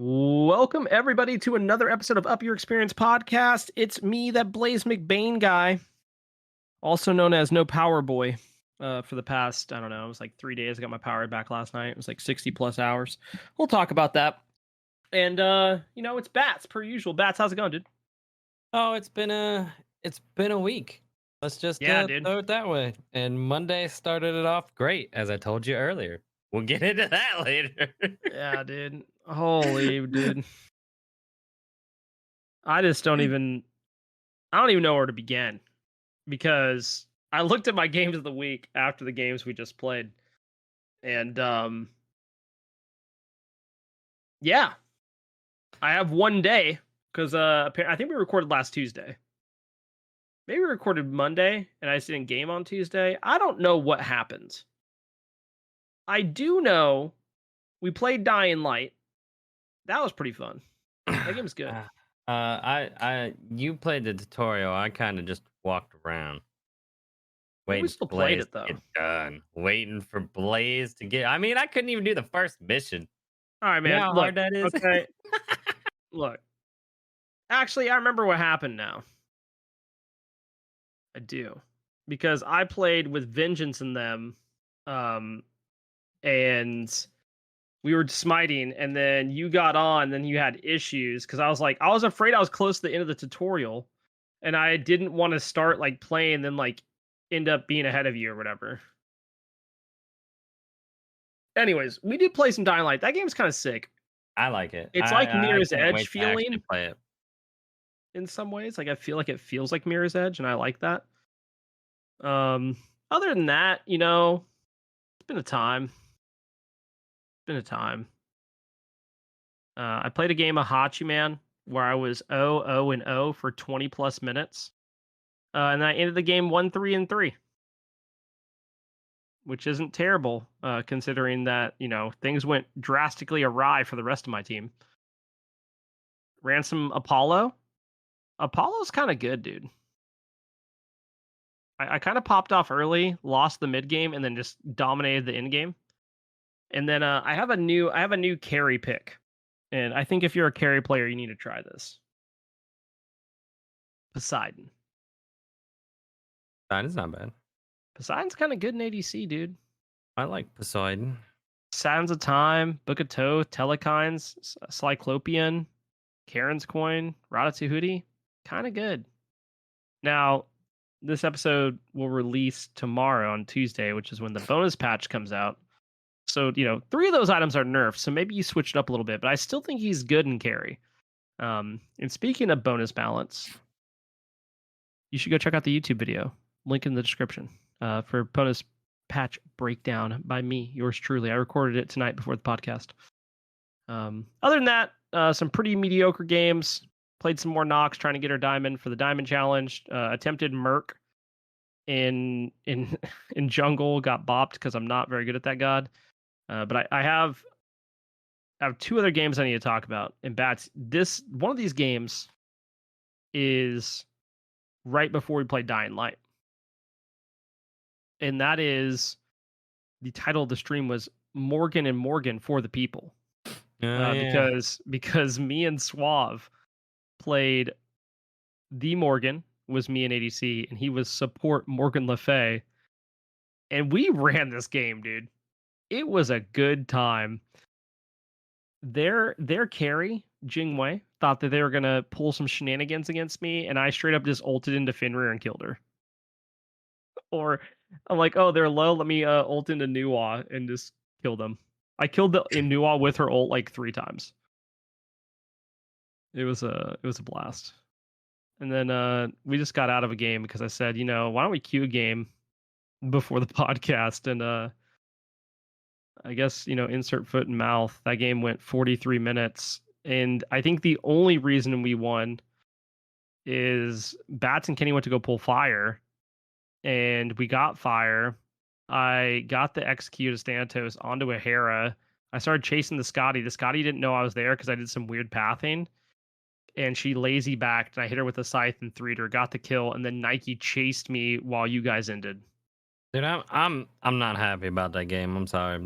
Welcome everybody to another episode of Up Your Experience podcast. It's me, that Blaise McBain guy, also known as No Power Boy. For the past, I don't know, it was like 3 days. I got my power back last night. It was like 60 plus hours. We'll talk about that. And it's Bats per usual. Bats, how's it going, dude? Oh, it's been a week. Let's just Yeah, dude. throw it that way. And Monday started it off great, as I told you earlier. We'll get into that later. Yeah, dude. Holy dude. I just don't even I don't even know where to begin because I looked at my games of the week after the games we just played. And yeah, I have one day because I think we recorded last Tuesday. Maybe we recorded Monday and I just didn't game on Tuesday. I don't know what happened. I do know we played Dying Light. That was pretty fun. That game's good. You played the tutorial. I kind of just walked around, But we waiting still for played Blaze it though. to get done, waiting for Blaze to get. I mean, I couldn't even do the first mission. All right, You know man. how Look, hard that is. okay. Look, actually, I remember what happened now. I do because I played with Vengeance in them, um, and we were smiting, and then you got on, then you had issues because I was afraid I was close to the end of the tutorial, and I didn't want to start like playing, then like end up being ahead of you or whatever. Anyways, we did play some Dying Light. That game's kind of sick. I like it. It's like I Mirror's can't Edge wait to actually feeling play it. in some ways. Like I feel like it feels like Mirror's Edge, and I like that. Um, Other than that, it's been a time. It's been a time. I played a game of Hachi Man where I was 0-0 for 20 plus minutes. And I ended the game 1-3-3, which isn't terrible, considering that, things went drastically awry for the rest of my team. Ran some Apollo. Apollo's kind of good, dude. I kind of popped off early, lost the mid game, and then just dominated the end game. And then I have a new carry pick. And I think if you're a carry player, you need to try this. Poseidon. That is not bad. Poseidon's kind of good in ADC, dude. I like Poseidon. Sands of Time, Book of Toth, Telekines, Cyclopean, Karen's Coin, Ratatouille. Kind of good. Now, this episode will release tomorrow on Tuesday, which is when the bonus patch comes out. So, 3 of those items are nerfed, so maybe you switch it up a little bit, but I still think he's good in carry. And speaking of bonus balance, you should go check out the YouTube video. Link in the description for bonus patch breakdown by me, yours truly. I recorded it tonight before the podcast. Other than that, some pretty mediocre games. Played some more Nox trying to get her diamond for the diamond challenge. Attempted Merc in in jungle, got bopped because I'm not very good at that god. But I have 2 other games I need to talk about. And Bats, one of these games is right before we play Dying Light. And that is the title of the stream was Morgan and Morgan for the people. Yeah. Because me and Suave played the Morgan, was me and ADC, and he was support Morgan Le Fay. And we ran this game, dude. It was a good time. Their carry, Jingwei, thought that they were gonna pull some shenanigans against me, and I straight up just ulted into Fenrir and killed her. Or I'm like, oh, they're low. Let me ult into Nuwa and just kill them. I killed the Nuwa with her ult like 3 times. It was a blast. And then we just got out of a game because I said, why don't we queue a game before the podcast? And I guess, insert foot and mouth. That game went 43 minutes. And I think the only reason we won is Bats and Kenny went to go pull fire. And we got fire. I got the execute of Stantos onto a Hera. I started chasing the Scotty. The Scotty didn't know I was there because I did some weird pathing. And she lazy backed, and I hit her with a scythe and 3'd her, got the kill, and then Nike chased me while you guys ended. Dude, I'm not happy about that game. I'm sorry.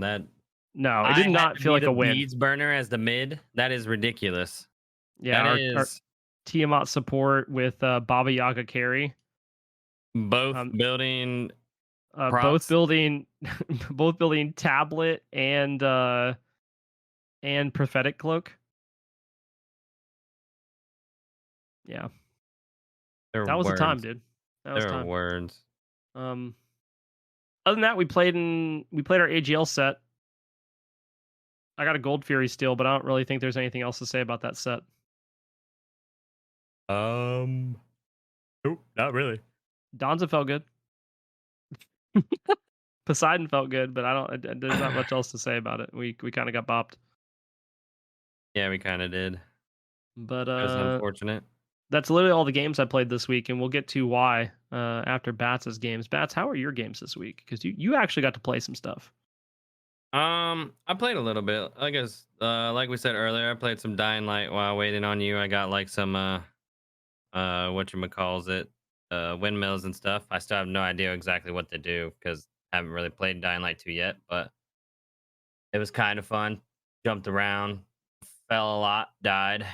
No, it I did had not to feel be like the a win. beads burner as the mid. That is ridiculous. Yeah, That our is Tiamat support with Baba Yaga carry. both Um, building both procs. building both building tablet and prophetic cloak. Yeah, They're that was the time, words. dude. That was They're time. words. Um, other than that, we played our AGL set. I got a Gold Fury steel, but I don't really think there's anything else to say about that set. Um, nope, not really. Donza felt good. Poseidon felt good, but I don't. There's not much else to say about it. We kind of got bopped. Yeah, we kind of did. But It was unfortunate. that's literally all the games I played this week, and we'll get to why after Bats' games. Bats, how are your games this week? Because you actually got to play some stuff. I played a little bit. I guess, like we said earlier, I played some Dying Light while waiting on you. I got like some, whatchamacalls it, windmills and stuff. I still have no idea exactly what to do because I haven't really played Dying Light 2 yet, but it was kind of fun. Jumped around, fell a lot, died.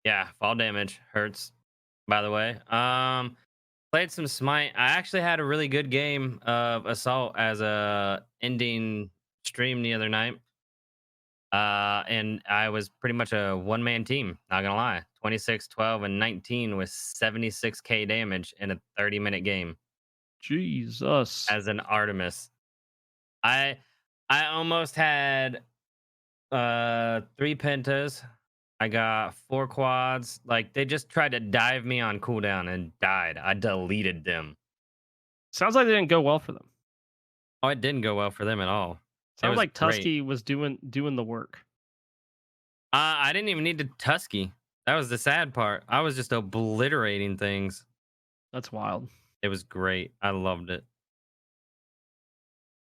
Yeah, fall damage hurts, by the way. Played some Smite. I actually had a really good game of Assault as a ending stream the other night. And I was pretty much a one-man team, not gonna lie. 26, 12, and 19 with 76k damage in a 30-minute game Jesus. as an Artemis. I I almost had 3 pentas. I got 4 quads. Like they just tried to dive me on cooldown and died. I deleted them. Sounds like they didn't go well for them. Oh, it didn't go well for them at all. It Sounds was like great. Tusky was doing the work. I didn't even need to Tusky. That was the sad part. I was just obliterating things. That's wild. It was great. I loved it.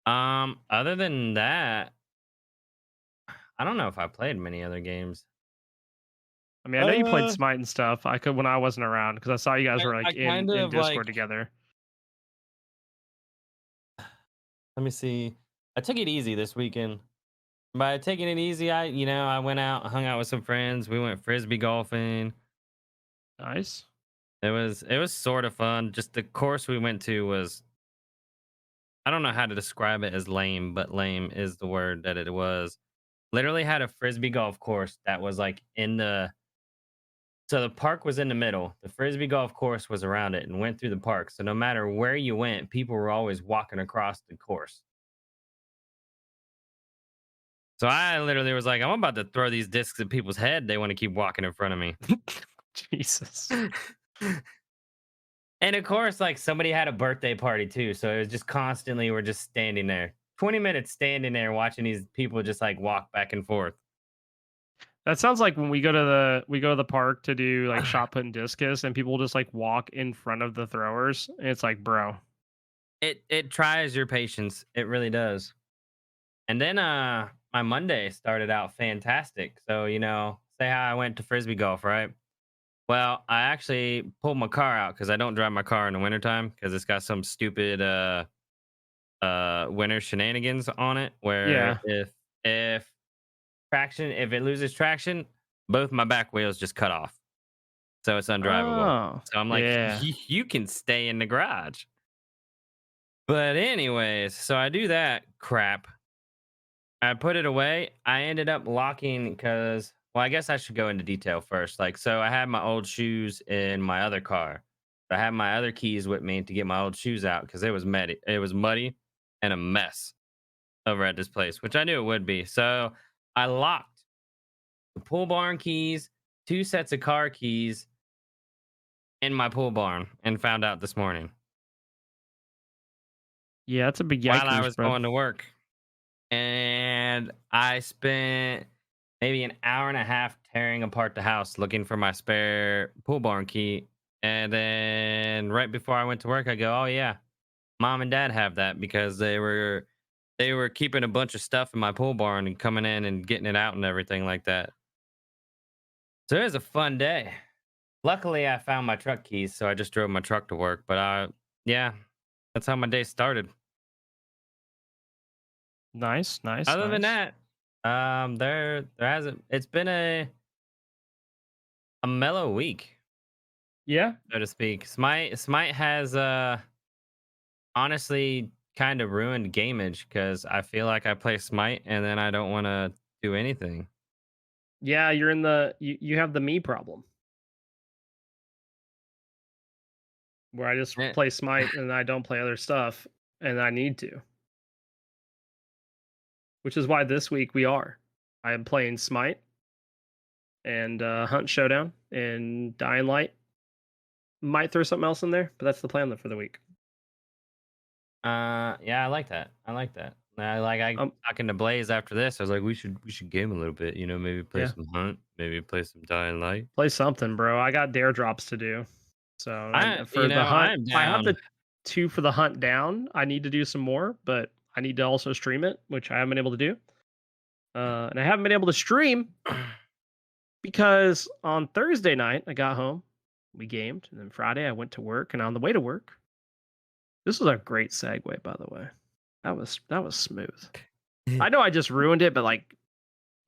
Other than that, I don't know if I played many other games. I mean, I know you played Uh, Smite and stuff. I could when I wasn't around because I saw you guys were I like in kind in of like. Discord together. Let me see. I took it easy this weekend. By taking it easy, I went out, hung out with some friends. We went frisbee golfing. Nice. It was sort of fun. Just the course we went to was, I don't know how to describe it as lame, but lame is the word that it was. Literally had a frisbee golf course that was like in the so the park was in the middle. The frisbee golf course was around it and went through the park. So no matter where you went, people were always walking across the course. So I literally was like, I'm about to throw these discs at people's head. They want to keep walking in front of me. Jesus. And of course, like somebody had a birthday party too. So it was just constantly, we're just standing there, 20 minutes standing there watching these people just like walk back and forth. That sounds like when we go to the park to do like shot put and discus, and people just like walk in front of the throwers. And it's like, bro, It tries your patience. It really does. And then my Monday started out fantastic. So, say how I went to frisbee golf, right? Well, I actually pulled my car out because I don't drive my car in the wintertime because it's got some stupid winter shenanigans on it where yeah. if it loses traction, both my back wheels just cut off. So it's undrivable. Oh, So I'm like, yeah. you can stay in the garage. But anyways, so I do that crap. I put it away. I ended up locking because, well, I guess I should go into detail first. Like, so I had my old shoes in my other car. I had my other keys with me to get my old shoes out because it was muddy. It was muddy and a mess over at this place, which I knew it would be. So I locked the pool barn keys, 2 sets of car keys in my pool barn, and found out this morning Yeah, that's a big while I yikers, was bro. going to work. And I spent maybe an hour and a half tearing apart the house looking for my spare pool barn key. And then right before I went to work, I go, "Oh yeah, mom and dad have that because they were keeping a bunch of stuff in my pool barn and coming in and getting it out and everything like that." So it was a fun day. Luckily, I found my truck keys, so I just drove my truck to work. But yeah, that's how my day started. Nice, nice, Other than nice. that, there hasn't. It's been a mellow week, Yeah. so to speak. Smite has honestly kind of ruined gameage because I feel like I play Smite and then I don't want to do anything. Yeah, you're in the you have the me problem where I just Eh, play Smite and I don't play other stuff and I need to, which is why this week we are. I am playing Smite and Hunt Showdown and Dying Light. Might throw something else in there, but that's the plan for the week. yeah, I like that. I like that. I Um, talking to Blaze after this. I was like, we should game a little bit. You know, maybe play yeah, some Hunt, maybe play some Dying Light. play something, bro. I got dare drops to do. So You for the know, hunt, I'm I have down. the two for the hunt down. I need to do some more, but I need to also stream it, which I haven't been able to do. And I haven't been able to stream because on Thursday night I got home, we gamed, and then Friday I went to work, and on the way to work, this was a great segue, by the way. That was smooth. I know I just ruined it, but like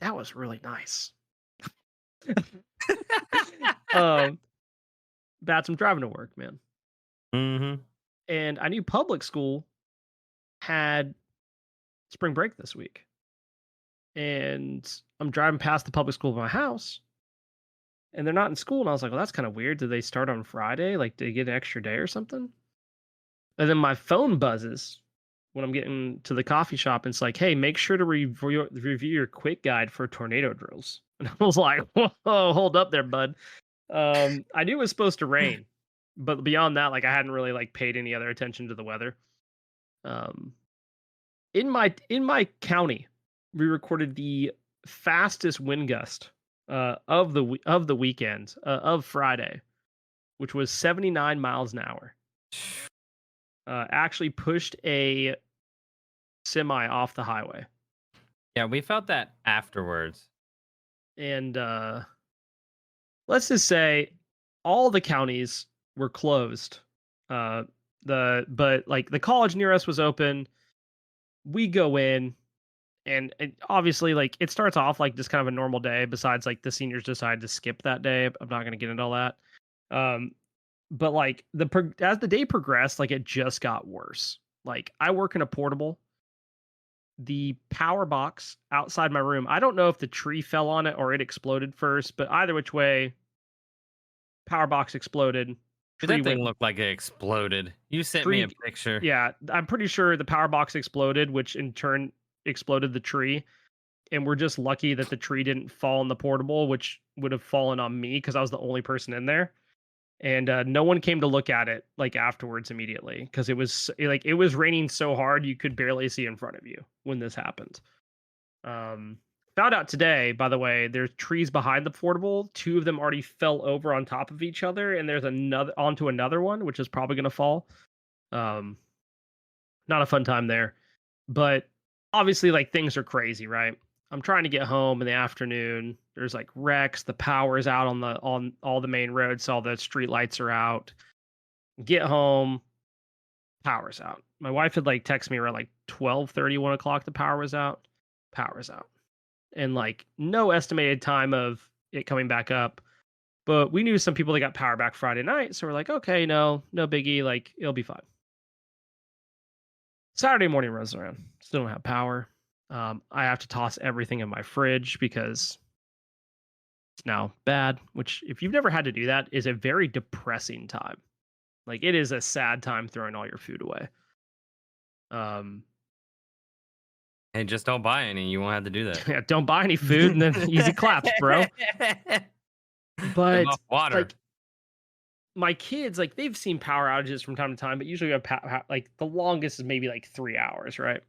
that was really nice. um, Bats, I'm driving to work, man, hmm and I knew public school had spring break this week, and I'm driving past the public school of my house, and they're not in school, and I was like, well, that's kind of weird. Did they start on Friday? Like, did they get an extra day or something? And then my phone buzzes when I'm getting to the coffee shop. And it's like, hey, make sure to review your quick guide for tornado drills. And I was like, whoa, hold up there, bud. I knew it was supposed to rain, but beyond that, like I hadn't really like paid any other attention to the weather. Um, in my county, we recorded the fastest wind gust of the weekend of Friday, which was 79 miles an hour. Actually pushed a semi off the highway. Yeah, we felt that afterwards. And let's just say all the counties were closed. Uh, but like the college near us was open. We go in, and obviously like it starts off like just kind of a normal day. Besides, like the seniors decided to skip that day. I'm not going to get into all that. Um, but like as the day progressed, like it just got worse. Like I work in a portable. The power box outside my room. I don't know if the tree fell on it or it exploded first, but either which way, power box exploded. Dude, Tree that thing went. looked like it exploded. You sent me a Tree. picture. Yeah, I'm pretty sure the power box exploded, which in turn exploded the tree. And we're just lucky that the tree didn't fall on the portable, which would have fallen on me because I was the only person in there. And no one came to look at it like afterwards immediately because it was raining so hard you could barely see in front of you when this happened. Um, Found out today, by the way, there's trees behind the portable. Two of them already fell over on top of each other, and there's another onto another one, which is probably going to fall. Um, Not a fun time there, but obviously, like things are crazy, right? I'm trying to get home in the afternoon. There's like wrecks. The power is out on all the main roads, so all the street lights are out. Get home, power's out. My wife had like texted me around like 12:30, 1 o'clock. The power was out. Power's out. And like no estimated time of it coming back up. But we knew some people that got power back Friday night, so we're like, okay, no biggie, like it'll be fine. Saturday morning rolls around, still don't have power. I have to toss everything in my fridge because it's now bad. Which, if you've never had to do that, is a very depressing time. Like it is a sad time throwing all your food away. Um, Hey, just don't buy any. You won't have to do that. yeah, don't buy any food, and then easy claps, bro. Live But off water. like my kids, like they've seen power outages from time to time, but usually we have like the longest is maybe like 3 hours, right?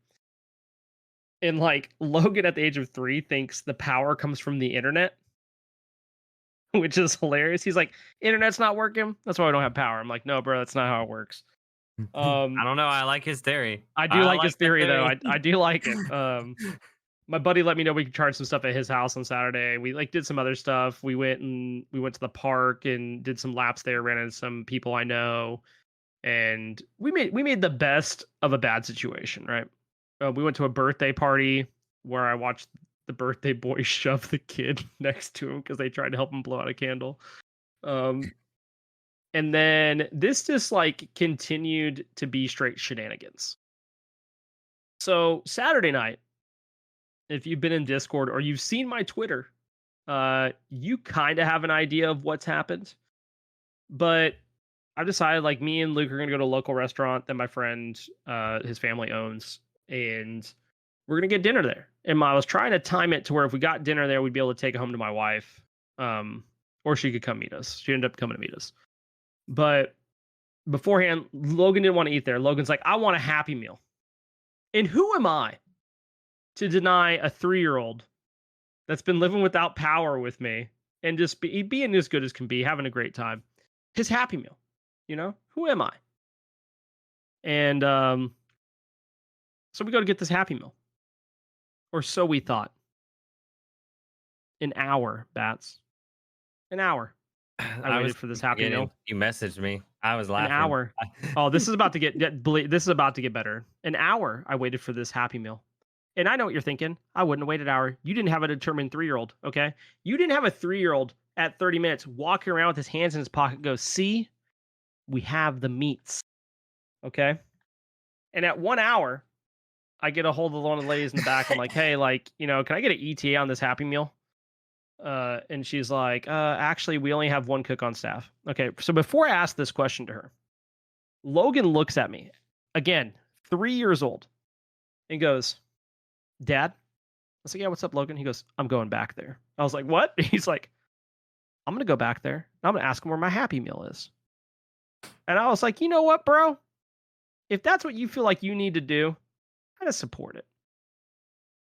And like Logan at the age of 3 thinks the power comes from the internet, which is hilarious. He's like, "Internet's not working. That's why we don't have power." I'm like, "No, bro, that's not how it works." I Um, don't know. I like his theory. I do I like his like that theory though. theory. I do like it. My buddy let me know we could charge some stuff at his house on Saturday. We like did some other stuff. We went to the park and did some laps there. Ran into some people I know, and we made the best of a bad situation, right? We went to a birthday party where I watched the birthday boy shove the kid next to him because they tried to help him blow out a candle. Um, and then this just like continued to be straight shenanigans. So Saturday night, if you've been in Discord or you've seen my Twitter, you kind of have an idea of what's happened. But I've decided like me and Luke are gonna go to a local restaurant that my friend, his family owns, and we're gonna get dinner there. And I was trying to time it to where if we got dinner there, we'd be able to take it home to my wife, or she could come meet us. She ended up coming to meet us. But beforehand, Logan didn't want to eat there. Logan's like, I want a Happy Meal. And who am I to deny a 3-year-old that's been living without power with me and just being as good as can be, having a great time, his Happy Meal? You know, who am I? And so we go to get this Happy Meal, or so we thought. An hour, Bats. An hour. I was waited for this Happy Meal. You messaged me. I was An laughing. hour. Oh, this is about to this is about to get better. An hour I waited for this Happy Meal. And I know what you're thinking. I wouldn't have waited an hour. You didn't have a determined 3-year-old, okay? You didn't have a 3-year-old at 30 minutes walking around with his hands in his pocket go, see, we have the meats, okay? And at 1 hour, I get a hold of one of the ladies in the back. I'm like, hey, like, you know, can I get an ETA on this Happy Meal? And she's like, actually, we only have one cook on staff. Okay, so before I ask this question to her, Logan looks at me, again, 3 years old, and goes, Dad? I was like, yeah, what's up, Logan? He goes, I'm going back there. I was like, what? He's like, I'm going to go back there. And I'm going to ask him where my Happy Meal is. And I was like, you know what, bro? If that's what you feel like you need to do, kind of support it.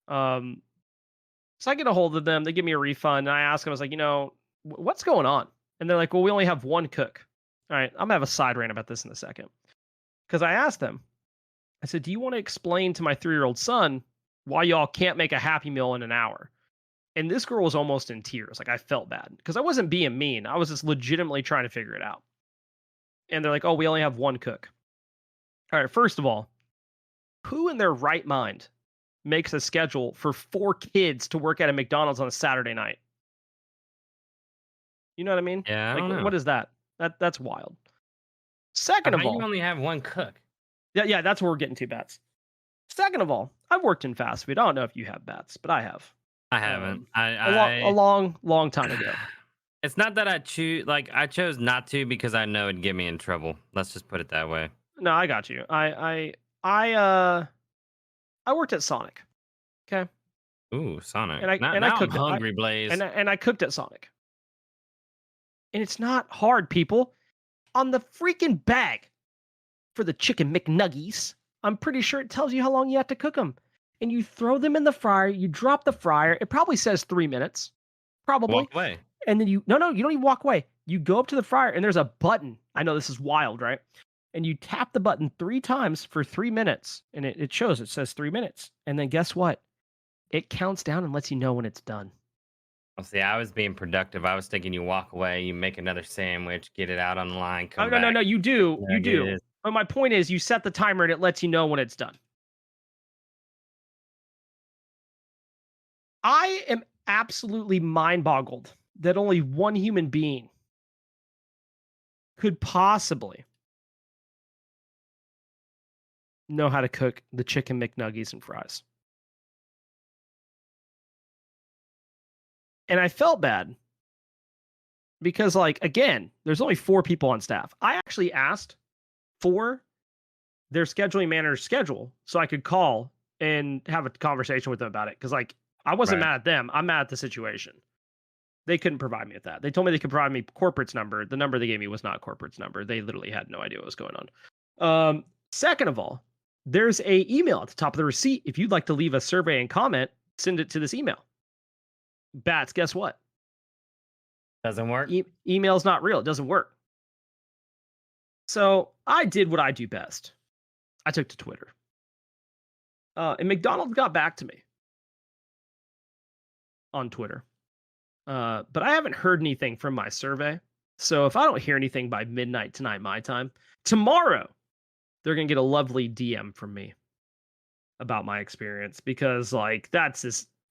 So I get a hold of them. They give me a refund. And I ask them, I was like, you know, what's going on? And they're like, well, we only have one cook. All right, I'm going to have a side rant about this in a second. Because I asked them, I said, do you want to explain to my 3-year-old son why y'all can't make a Happy Meal in an hour? And this girl was almost in tears. Like, I felt bad because I wasn't being mean. I was just legitimately trying to figure it out. And they're like, oh, we only have one cook. All right, first of all, who in their right mind makes a schedule for 4 kids to work at a McDonald's on a Saturday night? You know what I mean? Yeah, I Like, don't know. what is that? That's wild. Second of How all, you only have one cook? yeah, that's where we're getting to, Bats. Second of all, I've worked in fast food. I don't know if you have, Bats, but I have. I haven't. A long time ago. It's not that I choose. Like I chose not to because I know it'd get me in trouble. Let's just put it that way. No, I got you. I worked at Sonic. Okay. Ooh, Sonic. And I Now I'm cooked hungry, Blaze. and I cooked at Sonic. And it's not hard, people. On the freaking bag for the chicken McNuggies, I'm pretty sure it tells you how long you have to cook them. And you throw them in the fryer, you drop the fryer. It probably says 3 minutes. Probably. Walk away. And then you don't even walk away. You go up to the fryer and there's a button. I know this is wild, right? And you tap the button 3 times for 3 minutes. And it shows, it says 3 minutes. And then guess what? It counts down and lets you know when it's done. Oh, see, I was being productive. I was thinking you walk away, you make another sandwich, get it out on the line, Oh, come back. no, you do. Yeah, You do. it is. But my point is you set the timer and it lets you know when it's done. I am absolutely mind boggled that only one human being could possibly know how to cook the chicken McNuggies and fries. And I felt bad because, like, again, there's only 4 people on staff. I actually asked for their scheduling manager's schedule so I could call and have a conversation with them about it. Because, like, I wasn't Right. mad at them. I'm mad at the situation. They couldn't provide me with that. They told me they could provide me corporate's number. The number they gave me was not corporate's number. They literally had no idea what was going on. Second of all, there's a email at the top of the receipt. If you'd like to leave a survey and comment, send it to this email. Bats, guess what? Doesn't work. Email's not real. It doesn't work. So I did what I do best. I took to Twitter. And McDonald's got back to me on Twitter. But I haven't heard anything from my survey. So if I don't hear anything by midnight tonight, my time, tomorrow, they're going to get a lovely DM from me. about my experience because like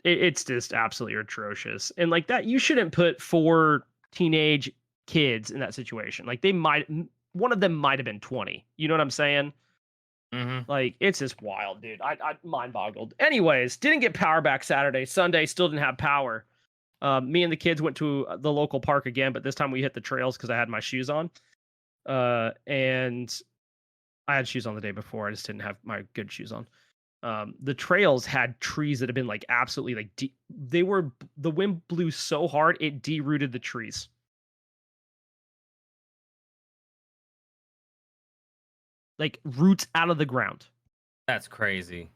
it's just absolutely atrocious. And like that you shouldn't put four teenage kids in that situation. Like one of them might have been 20. You know what I'm saying? Hmm. Like it's just wild, dude. I mind boggled. Anyways, didn't get power back Saturday. Sunday still didn't have power. Me and the kids went to the local park again, but this time we hit the trails because I had my shoes on. And I had shoes on the day before. I just didn't have my good shoes on. The trails had trees that had been like absolutely like the wind blew so hard it derooted the trees. Like roots out of the ground. That's crazy.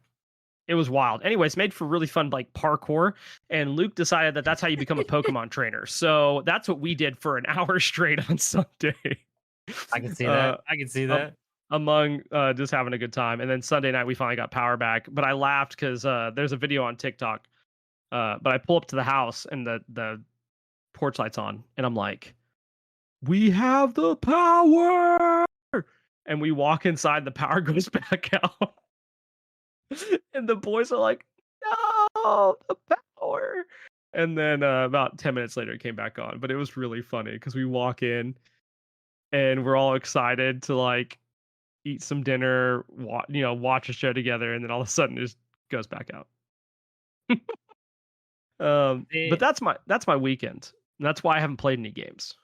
It was wild. Anyways, made for really fun like parkour. And Luke decided that that's how you become a Pokemon trainer. So that's what we did for an hour straight on Sunday. I can see uh, that. I can see um, that. among just having a good time. And then Sunday night we finally got power back. But I laughed because there's a video on TikTok. But I pull up to the house and the porch lights on, and I'm like, "We have the power!" And we walk inside, the power goes back out. And the boys are like, "No, the power!" And then about 10 minutes later, it came back on. But it was really funny because we walk in and we're all excited to like eat some dinner, watch a show together, and then all of a sudden it just goes back out. But See, that's my weekend. And that's why I haven't played any games.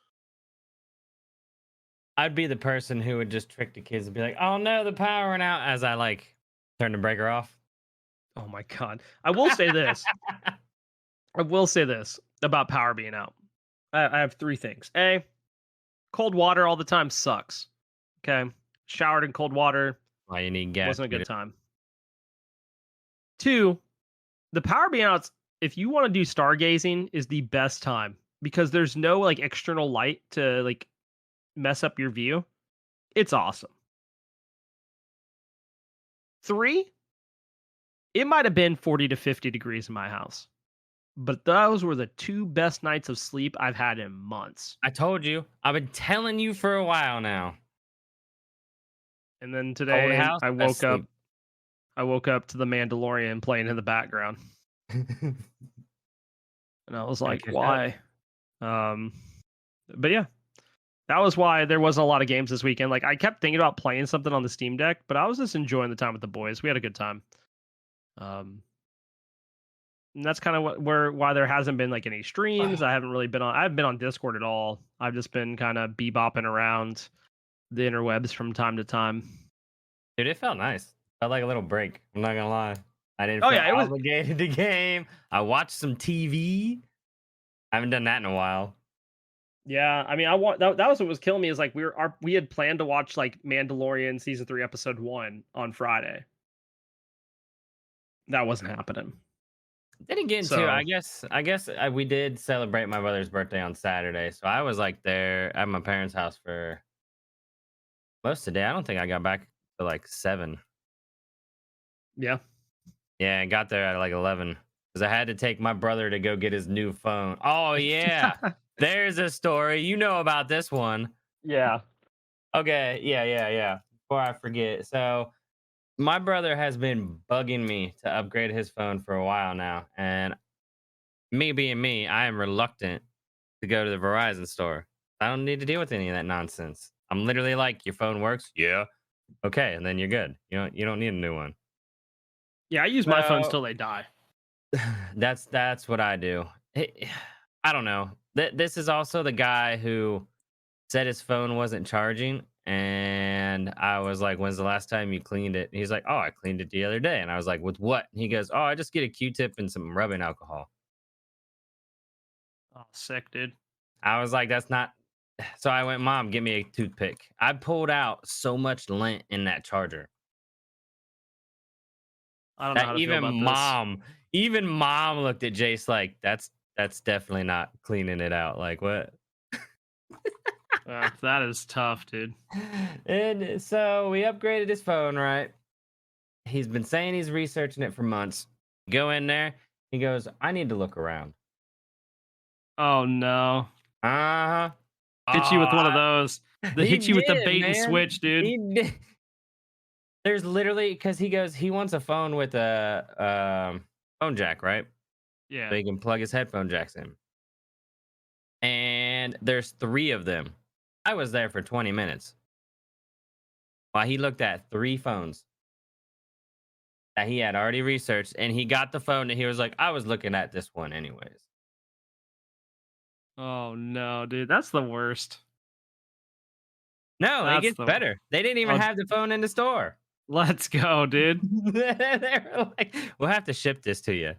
I'd be the person who would just trick the kids and be like, "Oh no, the power went out," as I like turn the breaker off. Oh my god! I will say this. I will say this about power being out. I have three things. A, cold water all the time sucks. Okay, showered in cold water Why you need gas wasn't a good heater? time. Two, the power being out. If you want to do stargazing, is the best time because there's no like external light to like mess up your view. It's awesome. Three, it might have been 40 to 50 degrees in my house, but those were the two best nights of sleep I've had in months. I told you. I've been telling you for a while now. And then Cold today house, best sleep. I woke up to the Mandalorian playing in the background. And I was Gotta like, catch up. why? Um but yeah, that was why there wasn't a lot of games this weekend. Like I kept thinking about playing something on the Steam Deck, but I was just enjoying the time with the boys. We had a good time. Um and that's kind of why there hasn't been like any streams. I haven't been on Discord at all. I've just been kind of bebopping around the interwebs from time to time. Dude, it felt nice. Felt like a little break. I'm not gonna lie. I didn't Oh feel yeah, it was. obligated to game. I watched some TV. I haven't done that in a while. Yeah, I mean, I want that was what was killing me is like we had planned to watch like Mandalorian season 3 episode 1 on Friday. That wasn't happening. Didn't get into. So, I guess we did celebrate my brother's birthday on Saturday, so I was like there at my parents' house for most of the day. I don't think I got back to like 7. yeah. Yeah, I got there at like 11 because I had to take my brother to go get his new phone. Oh yeah, there's a story. You know about this one. Yeah. Okay, yeah. Before I forget, so my brother has been bugging me to upgrade his phone for a while now, and me being me, I am reluctant to go to the Verizon store. I don't need to deal with any of that nonsense. I'm literally like, your phone works? Yeah. Okay, and then you're good. You don't need a new one. Yeah, I use my phones So till they die. that's what I do. I don't know. This is also the guy who said his phone wasn't charging, and I was like, "When's the last time you cleaned it?" And he's like, "Oh, I cleaned it the other day." And I was like, "With what?" And he goes, "Oh, I just get a Q-tip and some rubbing alcohol." Oh, sick, dude. I was like, "That's not." So I went, "Mom, give me a toothpick." I pulled out so much lint in that charger I don't know that how to feel about this. even mom looked at Jace like, "That's definitely not cleaning it out." Like what? That is tough, dude. And so we upgraded his phone, right? He's been saying he's researching it for months. Go in there. He goes, "I need to look around." Oh no. Uh-huh. Hit you with Oh, one of those. They he hit you with the did, bait and man. switch, dude. He did. There's literally because he wants a phone with a phone jack, right? Yeah. So he can plug his headphone jacks in. And there's 3 of them. I was there for 20 minutes while he looked at 3 phones that he had already researched, and he got the phone and he was like, "I was looking at this one anyways." Oh no, dude, that's the worst. No, it That's gets the better. They didn't even oh, have the phone in the store. let's go, dude. They were like, "We'll have to ship this to you."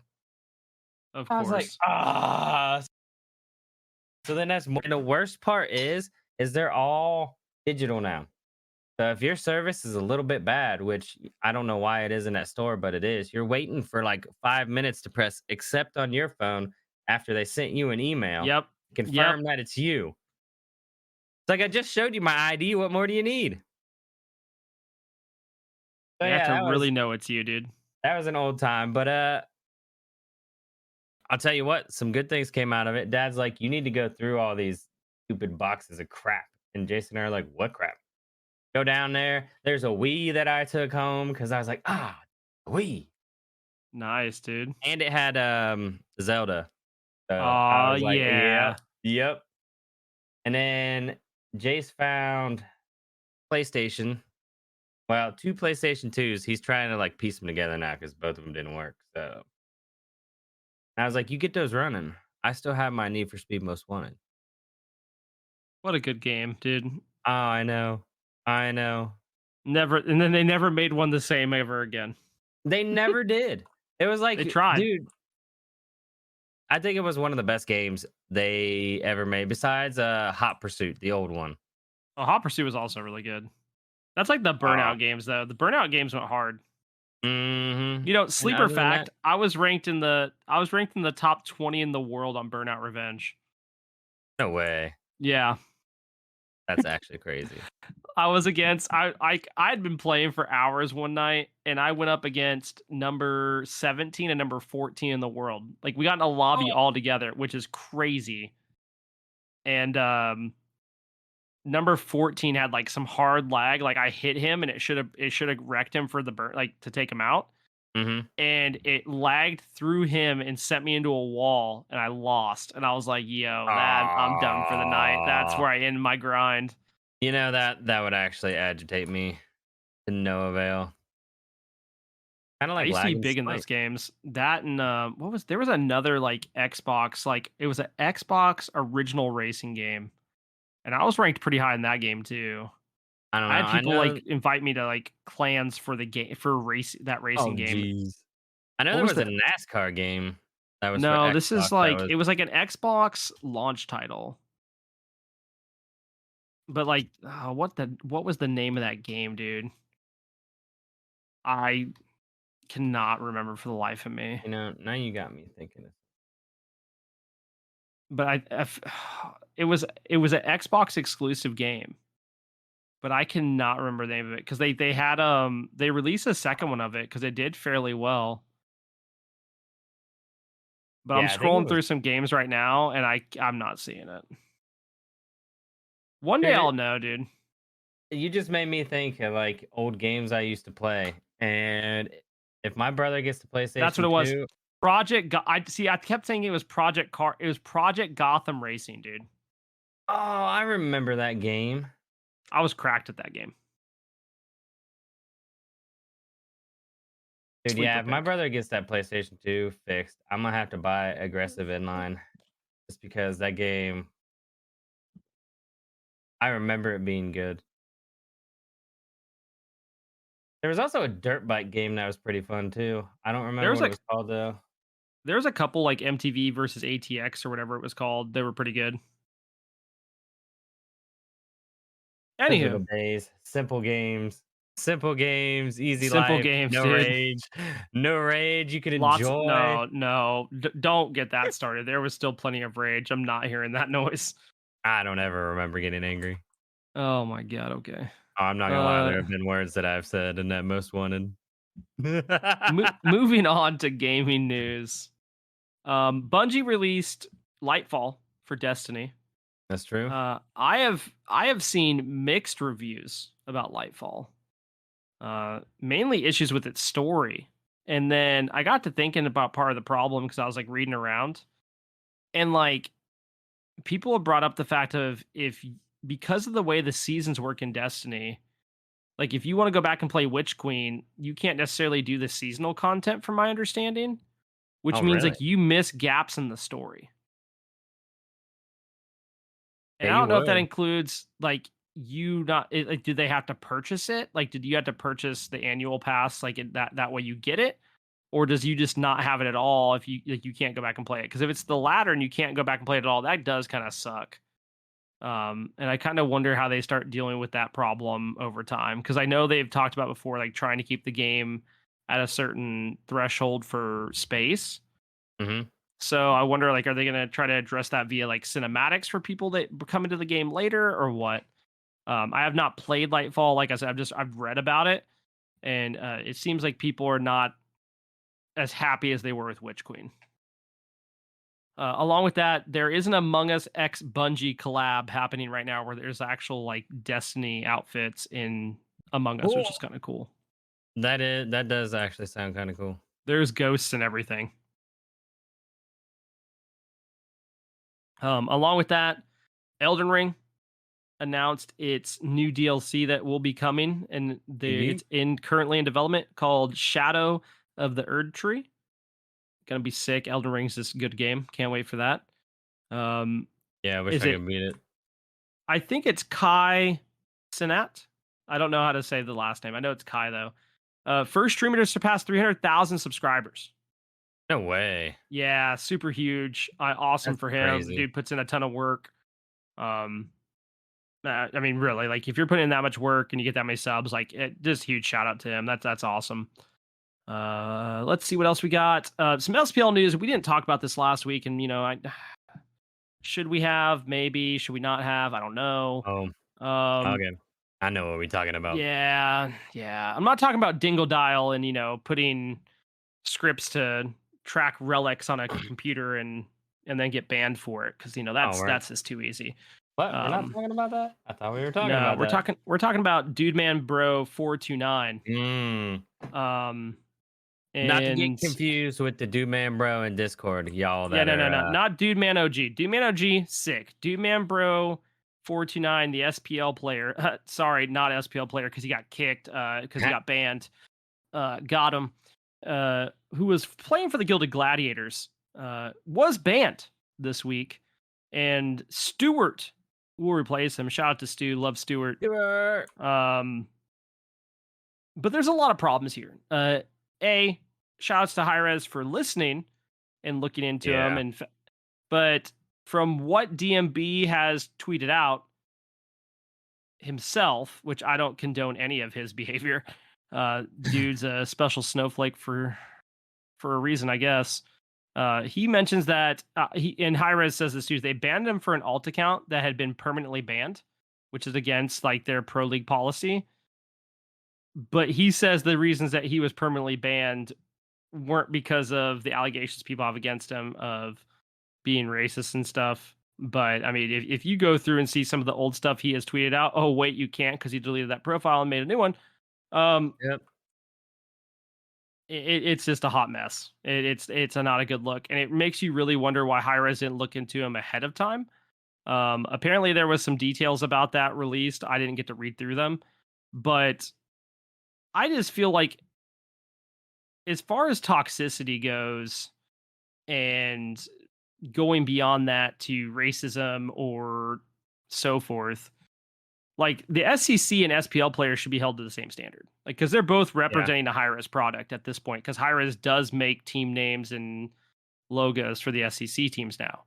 Of I was like, course. "Ah." So then that's more, and the worst part is they're all digital now. So if your service is a little bit bad, which I don't know why it is in that store, but it is, you're waiting for like 5 minutes to press accept on your phone after they sent you an email, Yep. Yep. confirm that it's you. It's like I just showed you my ID. What more do you need? So They have yeah, to that was really know it's you, dude. that was an old time. But I'll tell you what, some good things came out of it. Dad's like, you need to go through all these stupid boxes of crap. And Jason and I are like, what crap? Go down there. There's a Wii that I took home because I was like, Wii. Nice, dude. And it had Zelda. So I Oh was like, yeah. yep, yep. And then Jace found PlayStation. Well, 2 PlayStation 2s. He's trying to like piece them together now because both of them didn't work. So I was like, you get those running. I still have my Need for Speed Most Wanted. What a good game, dude. Oh, I know. I know. Never and then they never made one the same ever again. They never did. It was They like, tried. dude, I think it was one of the best games they ever made besides Hot Pursuit, the old one. Oh, Hot Pursuit was also really good. That's like the Uh, Burnout games, though. The Burnout games went hard. mhm. You know, And sleeper other than that, fact, I was ranked in the top 20 in the world on Burnout Revenge. no way. Yeah. That's actually crazy. I was against I'd been playing for hours one night and I went up against number 17 and number 14 in the world. Like we got in a lobby Oh. all together, which is crazy. And number 14 had like some hard lag. Like I hit him and it should have wrecked him for the burn like to take him out. Mhm. And it lagged through him and sent me into a wall and I lost. And I was like, yo, that I'm done for the night. That's Aw. where I end my grind. You know, that would actually agitate me to no avail. Kinda I like used to be lag and big in spite. those games. That and there was another like Xbox, like it was an Xbox original racing game. And I was ranked pretty high in that game too. I don't I know. had I people know. like invite me to like clans for the game for racing Oh, game. jeez. I know What there was was a the NASCAR game that was for No, this is Xbox that like was it was like an Xbox launch title. But like what was the name of that game, dude? I cannot remember for the life of me. now you got me thinking of But it was an Xbox exclusive game. But I cannot remember the name of it because they had they released a second one of it because it did fairly well. But I'm yeah, I think it scrolling was through some games right now and I'm not seeing it. One day dude, I'll know, dude. you just made me think of, like, old games I used to play, and if my brother gets the That's what PlayStation it was. 2. I see. I kept saying it was Project Car. It was Project Gotham Racing, dude. Oh, I remember that game. I was cracked at that game. Dude, yeah, Sleeper if my pick. brother gets that PlayStation 2 fixed, I'm gonna have to buy Aggressive Inline just because that game, I remember it being good. There was also a dirt bike game that was pretty fun too. I don't remember There was what it like was called though. there was a couple like MTV versus ATX or whatever it was called. They were pretty good. Those were the Anywho, days. Simple games, easy simple life, games, no dude. rage, no rage. You could Lots. enjoy. No, no. Don't get that started. There was still plenty of rage. I'm not hearing that noise. I don't ever remember getting angry. Oh my god. Okay. Oh, I'm not gonna lie. Uh, There have been words that I've said in that most wanted. moving on to gaming news. Bungie released Lightfall for Destiny. That's true. I have seen mixed reviews about Lightfall. Mainly issues with its story. And then I got to thinking about part of the problem because I was like reading around and like people have brought up the fact of because of the way the seasons work in Destiny, like if you want to go back and play Witch Queen, you can't necessarily do the seasonal content from my understanding, which Oh, means really? like you miss gaps in the story. And Yeah, I you don't know if that would. includes like you not like did they have to purchase it? Like did you have to purchase the annual pass like that way you get it? Or does you just not have it at all if you like you can't go back and play it? Because if it's the latter and you can't go back and play it at all, that does kind of suck. And I kind of wonder how they start dealing with that problem over time. Because I know they've talked about before, like trying to keep the game at a certain threshold for space. Hmm. So I wonder, like, are they going to try to address that via like cinematics for people that come into the game later, or what? I have not played Lightfall. Like I said, I've read about it, and it seems like people are not as happy as they were with Witch Queen. Along with that, there is an Among Us X Bungie collab happening right now where there's actual like Destiny outfits in Among Us, which is Cool. kind of cool. That does actually sound kind of cool. There's ghosts and everything. Along with that, Elden Ring announced its new DLC that will be coming, and You it's currently in development called Shadow of the Erd Tree. Gonna be sick. Elden Ring's this good game. Can't wait for that. Um, Yeah, I wish is I it could beat it. I think it's Kai Sinat. I don't know how to say the last name. I know it's Kai though. First streamer to surpass 300,000 subscribers. No way. Yeah, super huge. Awesome That's for him. crazy. Dude puts in a ton of work. Um, I mean, really, like if you're putting in that much work and you get that many subs, like just huge shout out to him. That's awesome. Let's see what else we got. Some SPL news. We didn't talk about this last week, and should we have? Maybe should we not have? I don't know. Oh, Um, okay. I know what we're talking about. Yeah, yeah. I'm not talking about Dingle Dial and putting scripts to track relics on a computer and then get banned for it because Oh, right. that's just too easy. What? We're not Um, talking about that? I thought we were talking no, about that. we're talking about Dude Man Bro 429. Mm. Um, Not to get and confused with the Dude Man Bro in Discord, y'all yeah, that no, no, are no, not Dude Man OG. Dude Man OG, sick. Dude Man Bro 429, the SPL player. Sorry, not SPL player because he got kicked because he got banned. Got him. Who was playing for the Gilded Gladiators, was banned this week, and Stewart will replace him. Shout out to Stu, love Stewart. Um, but there's a lot of problems here. Shout outs to Hi-Rez for listening and looking into them, Yeah. but from what DMB has tweeted out himself, which I don't condone any of his behavior. Dude's a special snowflake for a reason, I guess. He mentions that he and Hi-Rez says this too. They banned him for an alt account that had been permanently banned, which is against like their pro league policy. But he says the reasons that he was permanently banned weren't because of the allegations people have against him of being racist and stuff. But I mean, if you go through and see some of the old stuff he has tweeted out, oh wait, you can't because he deleted that profile and made a new one. Um, Yep. it's just a hot mess. It's not a good look, and it makes you really wonder why Hi-Rez didn't look into him ahead of time. Apparently there was some details about that released. I didn't get to read through them, but I just feel like as far as toxicity goes and going beyond that to racism or so forth, like the SEC and SPL players should be held to the same standard. Like, because they're both Yeah. representing the Hi-Rez product at this point, because Hi-Rez does make team names and logos for the SEC teams now.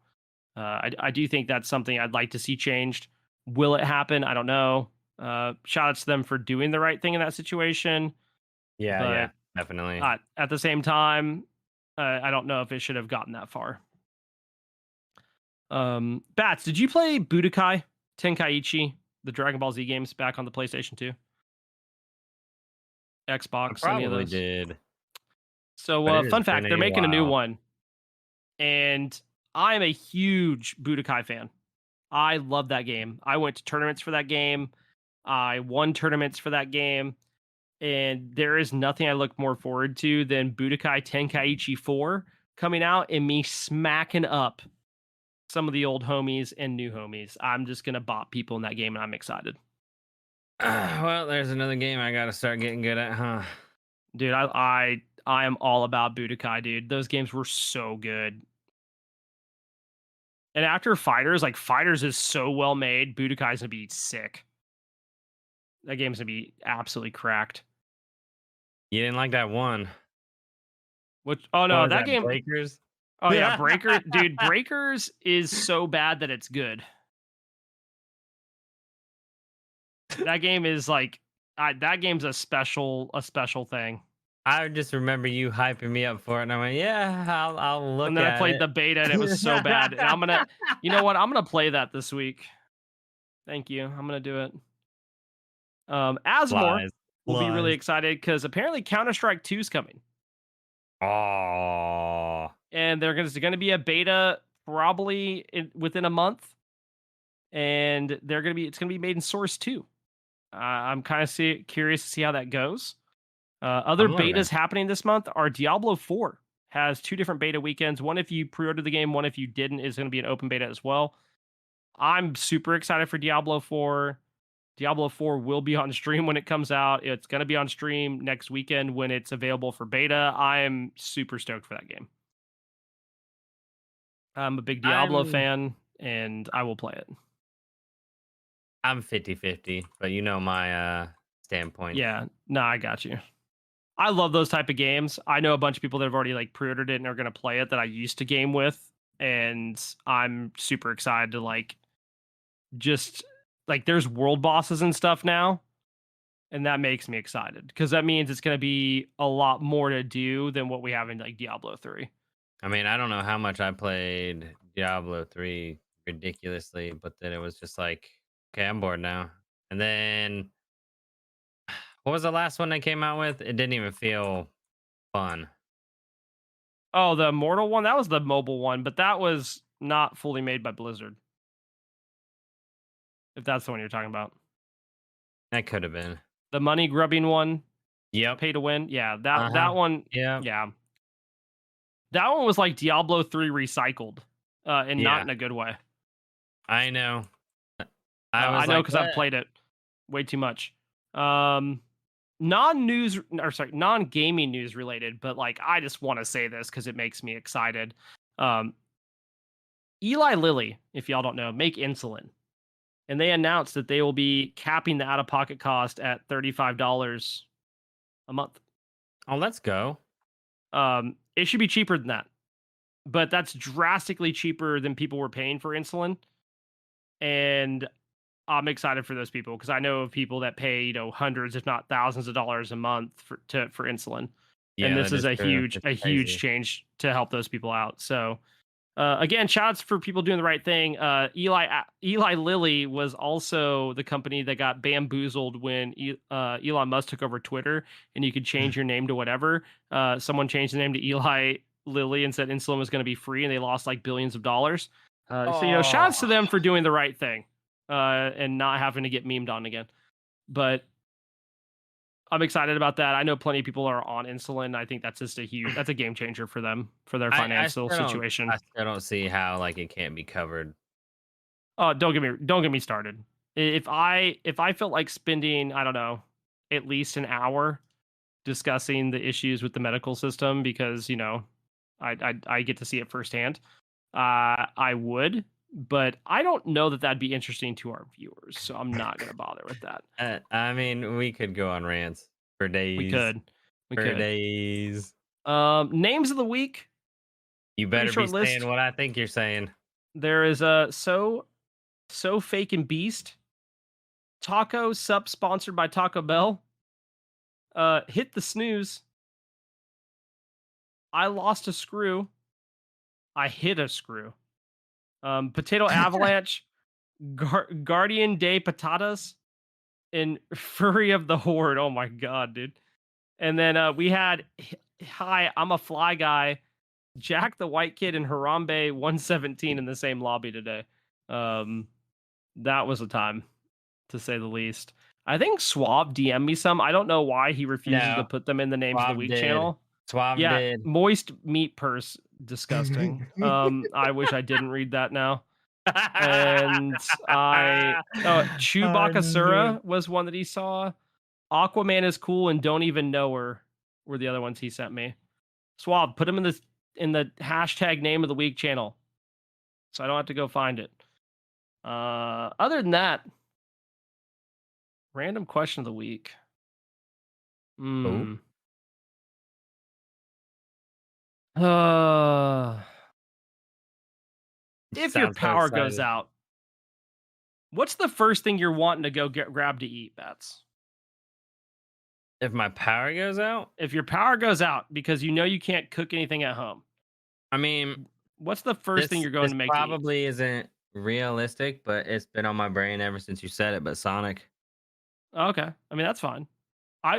I do think that's something I'd like to see changed. Will it happen? I don't know. Shout out to them for doing the right thing in that situation. Yeah, yeah, But definitely. at the same time, I don't know if it should have gotten that far. Bats, did you play Budokai Tenkaichi, the Dragon Ball Z games back on the PlayStation 2? I Xbox, any of probably those? did, So, but it has fun been fact, they're a making a new while. one, and I'm a huge Budokai fan. I love that game. I went to tournaments for that game. I won tournaments for that game, and there is nothing I look more forward to than Budokai Tenkaichi 4 coming out and me smacking up some of the old homies and new homies. I'm just gonna bop people in that game, and I'm excited. Well, there's another game I gotta start getting good at, huh? Dude, I am all about Budokai, dude. Those games were so good. And after Fighters, like Fighters is so well made, Budokai's gonna be sick. That game's gonna be absolutely cracked. You didn't like that one. Which oh What no, was that that, game Breakers? oh yeah, Breakers is so bad that it's good. That game is like that game's a special thing. I just remember you hyping me up for it, and I went, "Yeah, I'll And look then I at played it." the beta and it was so bad. And I'm gonna you know what? I'm gonna play that this week. Thank you. I'm gonna do it. Asmore Lies, will be really lies. excited because apparently Counter-Strike 2 is coming. Oh, And there's going to be a beta probably within a month, and it's going to be made in Source 2. I'm kind of curious to see how that goes. Other I'm learning. betas happening this month are Diablo 4 has 2 different beta weekends. One if you pre-order the game, one if you didn't is going to be an open beta as well. I'm super excited for Diablo 4. Diablo 4 will be on stream when it comes out. It's going to be on stream next weekend when it's available for beta. I am super stoked for that game. I'm a big Diablo I'm fan, and I will play it. I'm 50-50, but you know my standpoint. Yeah, no, I got you. I love those type of games. I know a bunch of people that have already like pre-ordered it and are going to play it that I used to game with, and I'm super excited to like just like there's world bosses and stuff now, and that makes me excited because that means it's going to be a lot more to do than what we have in like Diablo 3. I mean, I don't know how much I played Diablo 3 ridiculously, but then it was just like, okay, I'm bored now. And then what was the last one they came out with? It didn't even feel fun. Oh, the Immortal one, that was the mobile one, but that was not fully made by Blizzard. If that's the one you're talking about. That could have been. The money grubbing one, Yep. pay to win. Yeah, that Uh-huh. that one. Yeah. Yeah, that one was like Diablo 3 recycled, and not Yeah. in a good way. I know. I I was know like, because I've what? played it way too much. Non-news or sorry, non-gaming news related, but like I just want to say this because it makes me excited. Um, Eli Lilly, if y'all don't know, make insulin, and they announced that they will be capping the out-of-pocket cost at $35 a month. Oh, let's go. It should be cheaper than that, but that's drastically cheaper than people were paying for insulin. And I'm excited for those people because I know of people that pay, hundreds, if not thousands of dollars a month for insulin. And Yeah, this that is is true. It's a huge crazy. change to help those people out. So again, shout outs for people doing the right thing. Eli Lilly was also the company that got bamboozled when Elon Musk took over Twitter, and you could change your name to whatever. Someone changed the name to Eli Lilly and said insulin was going to be free, and they lost like billions of dollars. So shout outs to Oh, them for doing the right thing and not having to get memed on again. But I'm excited about that. I know plenty of people are on insulin. I think that's just that's a game changer for them for their I financial still don't situation. I still don't see how like it can't be covered. Oh, don't get me started. If I felt like spending, I don't know, at least an hour discussing the issues with the medical system because, I get to see it firsthand, I would, but I don't know that that'd be interesting to our viewers, so I'm not going to bother with that. I mean, we could go on rants for We days. could. We For could. days. Names of the week, You pretty better be short saying list. what I think you're saying. There is a so fake and beast. Taco Sup sponsored by Taco Bell. Hit the snooze. I lost a screw. I hit a screw. Potato Avalanche, Guardian de Patatas, and Furry of the Horde. Oh my god, dude. And then we had Hi, I'm a Fly Guy, Jack the White Kid, and Harambe 117 in the same lobby today. That was a time, to say the least. I think Suave DM me some. I don't know why he refuses to No, put them in the names of the Suave week did. channel. Suave Yeah, did. moist meat purse, disgusting. I wish I didn't read that now. And I Oh, no. Chewbacca was one that he saw. Aquaman is cool and don't even know her were the other ones he sent me. Swab, put him in the hashtag name of the week channel, so I don't have to go find it. Other than that, random question of the week. Oh, Hmm. Uh, if your sounds so power goes excited. out, what's the first thing you're wanting to go grab to eat, Bats? If my power goes out, If your power goes out because you know you can't cook anything at home, I mean, what's the first thing this you're going this to make to eat? probably isn't realistic, but it's been on my brain ever since you said it. But Sonic, Okay, I mean that's fine.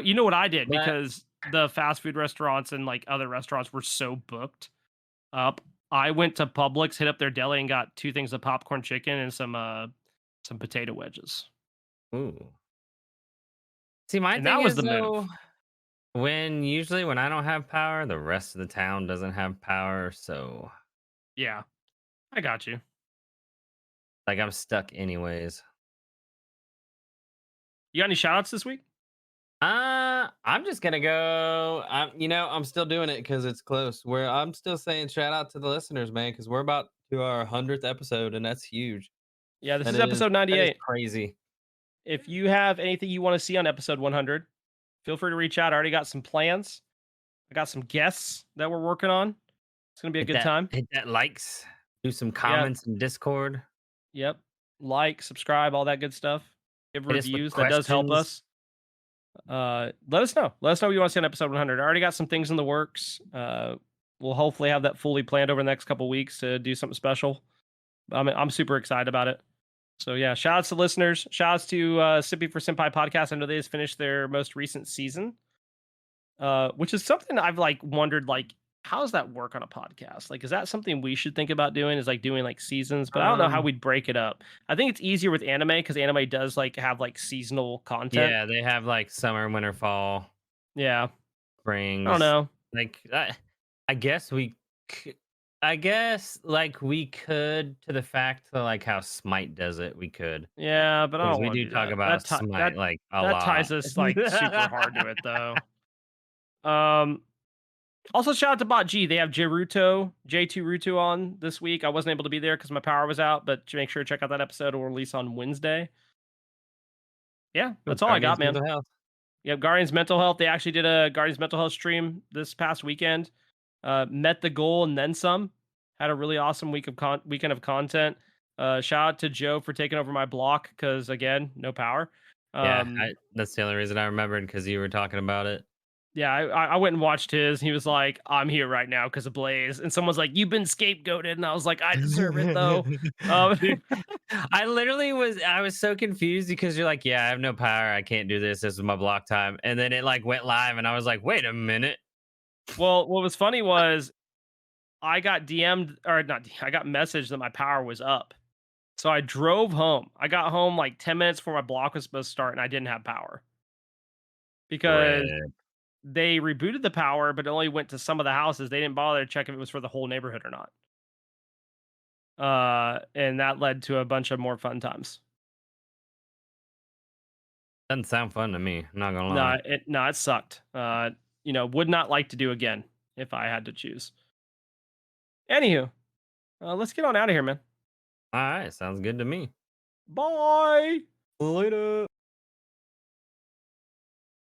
You know what I did but because the fast food restaurants and like other restaurants were so booked up. I went to Publix, hit up their deli, and got 2 things of popcorn chicken and some potato wedges, ooh, see, my and thing that was is the though, move. when I don't have power, the rest of the town doesn't have power, so Yeah, I got you. like I'm stuck anyways. You got any shout outs this week? I'm just gonna go. I'm still doing it because it's close. Where I'm still saying shout out to the listeners, man, because we're about to our 100th episode, and that's huge. Yeah, this is episode That is 98. crazy. If you have anything you want to see on episode 100, feel free to reach out. I already got some plans. I got some guests that we're working on. It's gonna be a good time. Hit that likes, do some Yep, comments in Discord, yep. Like, subscribe, all that good stuff. Give hit us with reviews. That does help questions. us. Let us know. Let us know what you want to see on episode 100. I already got some things in the works. We'll hopefully have that fully planned over the next couple weeks to do something special. I'm super excited about it. So yeah, shout outs to listeners. Shout outs to Sippy for Senpai podcast. I know they just finished their most recent season, which is something I've like wondered like how does that work on a podcast? Like, is that something we should think about doing? Is like doing like seasons, but I don't know how Um, we'd break it up. I think it's easier with anime because anime does like have like seasonal content. yeah, they have like summer, winter, fall, Yeah, I don't springs. know. Like I guess c- I guess like we could to the fact to like how Smite does it, we could. Yeah, but I Because don't we want to do do talk that. about Smite like a That lot. ties us like super hard to it though. Um, Also shout out to Bot G. They have J2 Ruto on this week. I wasn't able to be there because my power was out, but make sure to check out that episode. It will release on Wednesday. Yeah, Cool, that's all I got, Guardians man. mental health. Yep, Guardians Mental Health. They actually did a Guardians Mental Health stream this past weekend. Met the goal and then some. Had a really awesome weekend of content. Shout out to Joe for taking over my block because again, no power. Yeah, Um, that's the only reason I remembered because you were talking about it. Yeah, I went and watched his. He was like, "I'm here right now because of Blaze," and someone's like, "You've been scapegoated," and I was like, "I deserve it though." Um, Dude, I was so confused because you're like, "Yeah, I have no power. I can't do this. This is my block time." And then it like went live and I was like, "Wait a minute." well, what was funny was I got DM'd or not. I got messaged that my power was up, so I drove home. I got home like 10 minutes before my block was supposed to start, and I didn't have power because Red. they rebooted the power, but it only went to some of the houses. They didn't bother to check if it was for the whole neighborhood or not. And that led to a bunch of more fun times. Doesn't sound fun to me. I'm not gonna lie. No, it sucked. Would not like to do again if I had to choose. Anywho, let's get on out of here, man. All right, sounds good to me. Bye. Later.